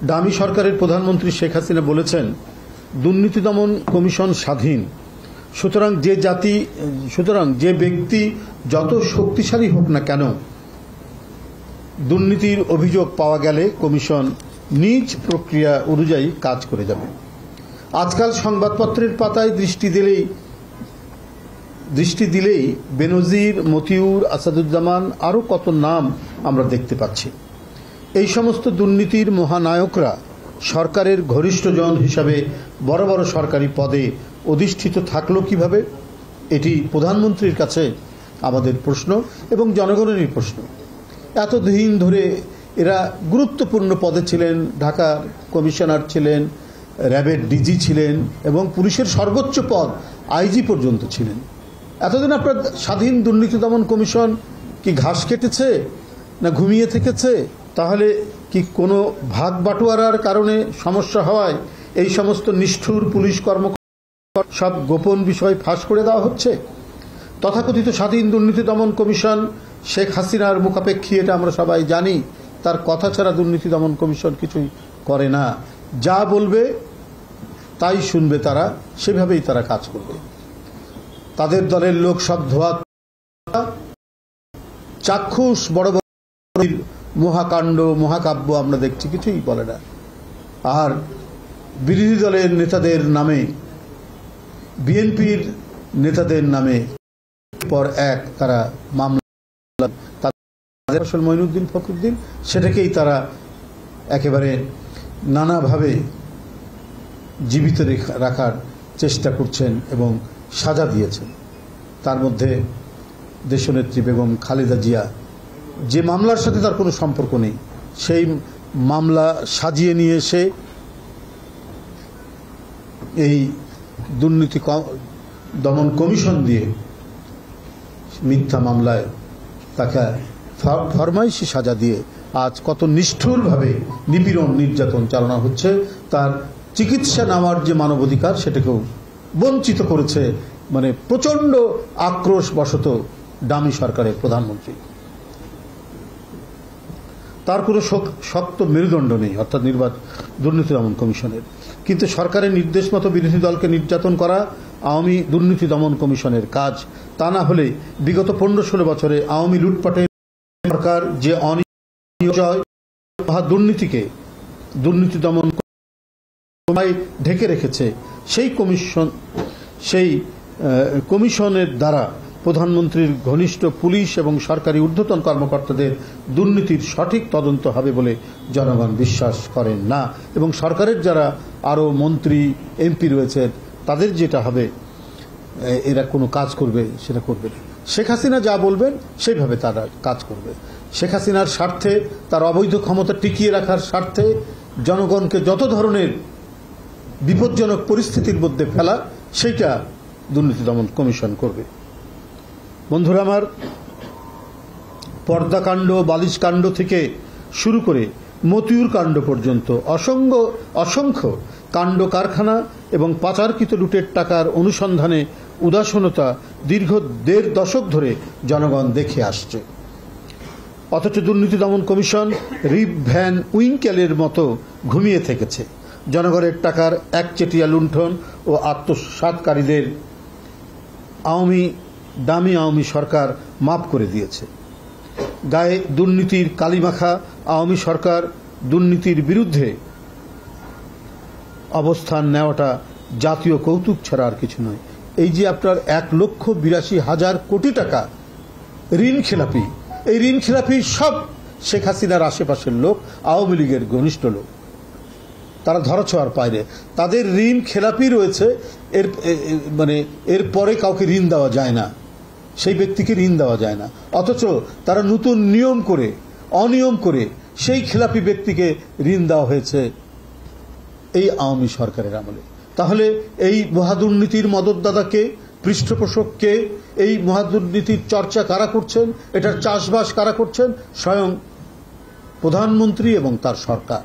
দামি সরকারের প্রধানমন্ত্রী শেখ হাসিনা বলেছেন দুর্নীতি দমন কমিশন স্বাধীন, সুতরাং যে ব্যক্তি যত শক্তিশালী হোক না কেন দুর্নীতির অভিযোগ পাওয়া গেলে কমিশন নিজ প্রক্রিয়া অনুযায়ী কাজ করে যাবে। আজকাল সংবাদপত্রের পাতায় দৃষ্টি দিলেই বেনজির, মতিউর, আসাদুজ্জামান আরও কত নাম আমরা দেখতে পাচ্ছি। এই সমস্ত দুর্নীতির মহানায়করা সরকারের ঘনিষ্ঠজন হিসাবে বড় বড় সরকারি পদে অধিষ্ঠিত থাকলো কিভাবে? এটি প্রধানমন্ত্রীর কাছে আমাদের প্রশ্ন এবং জনগণেরই প্রশ্ন। এতদিন ধরে এরা গুরুত্বপূর্ণ পদে ছিলেন, ঢাকার কমিশনার ছিলেন, র্যাবের ডিজি ছিলেন এবং পুলিশের সর্বোচ্চ পদ আইজি পর্যন্ত ছিলেন। এতদিন আপনার স্বাধীন দুর্নীতি দমন কমিশন কি ঘাস কেটেছে না ঘুমিয়ে থেকেছে? তাহলে কি কোনো ভাগ বাটোয়ারার কারণে সমস্যা হওয়ায় এই সমস্ত নিষ্ঠুর পুলিশ কর্মকর্তা সব গোপন বিষয় ফাঁস করে দেওয়া হচ্ছে? তথাকথিত স্বাধীন দুর্নীতি দমন কমিশন শেখ হাসিনার মুখাপেক্ষী, এটা আমরা সবাই জানি। তার কথা ছাড়া দুর্নীতি দমন কমিশন কিছুই করে না। যা বলবে তাই শুনবে তারা, সেভাবেই তারা কাজ করবে। তাদের দলের লোক সব ধোয়া চাক্ষুষ বড় বড় মহাকাণ্ড মহাকাব্য আমরা দেখছি, কিছুই বলে না। আর বিরোধী দলের নেতাদের নামে, বিএনপির নেতাদের নামে পর এক তারা মামলা, তাদের আসল মঈনুদ্দিন ফখরুদ্দিন, সেটাকেই তারা একেবারে নানাভাবে জীবিত রাখার চেষ্টা করছেন এবং সাজা দিয়েছেন। তার মধ্যে দেশনেত্রী বেগম খালেদা জিয়া, যে মামলার সাথে তার কোনো সম্পর্ক নেই, সেই মামলা সাজিয়ে নিয়ে এসে এই দুর্নীতি দমন কমিশন দিয়ে মিথ্যা মামলায় তাকে ফরমাইশি সাজা দিয়ে আজ কত নিষ্ঠুরভাবে নিপীড়ন নির্যাতন চালানো হচ্ছে। তার চিকিৎসা নেওয়ার যে মানবাধিকার সেটাকেও বঞ্চিত করেছে, মানে প্রচণ্ড আক্রোশ বশত দামি সরকারের প্রধানমন্ত্রী। তার কোনো শক্ত মেরুদণ্ড নেই, অর্থাৎ দুর্নীতি দমন কমিশনের। কিন্তু সরকারের নির্দেশ মতো বিরোধী দলকে নির্যাতন করা আওয়ামী দুর্নীতি দমন কমিশনের কাজ। তা না হলে বিগত 15-16 বছরে আওয়ামী লুটপাটের সরকার যে দুর্নীতিকে দুর্নীতি দমন ঢেকে রেখেছে, সেই কমিশনের দ্বারা প্রধানমন্ত্রীর ঘনিষ্ঠ পুলিশ এবং সরকারি ঊর্ধ্বতন কর্মকর্তাদের দুর্নীতির সঠিক তদন্ত হবে বলে জনগণ বিশ্বাস করেন না। এবং সরকারের যারা আরও মন্ত্রী এমপি রয়েছে তাদের যেটা হবে, এরা কোনো কাজ করবে সেটা করবে না। শেখ হাসিনা যা বলবেন সেইভাবে তারা কাজ করবে। শেখ হাসিনার স্বার্থে, তার অবৈধ ক্ষমতা টিকিয়ে রাখার স্বার্থে জনগণকে যত ধরনের বিপজ্জনক পরিস্থিতির মধ্যে ফেলা, সেইটা দুর্নীতি দমন কমিশন করবে। বন্ধুরা আমার, পর্দাকাণ্ড, বালিশ কাণ্ড থেকে শুরু করে মতিউর কাণ্ড পর্যন্ত অসংখ্য কাণ্ড কারখানা এবং পাচারকৃত লুটের টাকার অনুসন্ধানে উদাসীনতা দীর্ঘ 1.5 দশক ধরে জনগণ দেখে আসছে। অথচ দুর্নীতি দমন কমিশন রিপ ভ্যান উইঙ্কেলের মতো ঘুমিয়ে থেকেছে। জনগণের টাকার একচেটিয়া লুণ্ঠন ও আত্মসাৎকারীদের দামি আওয়ামী সরকার মাফ করে দিয়েছে। গায়ে দুর্নীতির কালিমাখা আওয়ামী সরকার দুর্নীতির বিরুদ্ধে অবস্থান নেওয়াটা জাতীয় কৌতুক ছাড়া আর কিছু নয়। এই যে আপনার 1,82,000 কোটি টাকা ঋণ খেলাপি, এই ঋণ খেলাপি সব শেখ হাসিনার আশেপাশের লোক, আওয়ামী লীগের ঘনিষ্ঠ লোক। তারা ধরাছোঁয়ার বাইরে, তাদের ঋণ খেলাপি রয়েছে। এর পরে কাউকে ঋণ দেওয়া যায় না, সেই ব্যক্তিকে ঋণ দেওয়া যায় না। অথচ তারা নতুন অনিয়ম করে সেই খেলাপি ব্যক্তিকে ঋণ দেওয়া হয়েছে এই আওয়ামী সরকারের আমলে। তাহলে এই মহাদুর্নীতির মদতদাতাকে, পৃষ্ঠপোষককে, এই মহাদুর্নীতির চর্চা কারা করছেন, এটার চাষবাস কারা করছেন? স্বয়ং প্রধানমন্ত্রী এবং তার সরকার।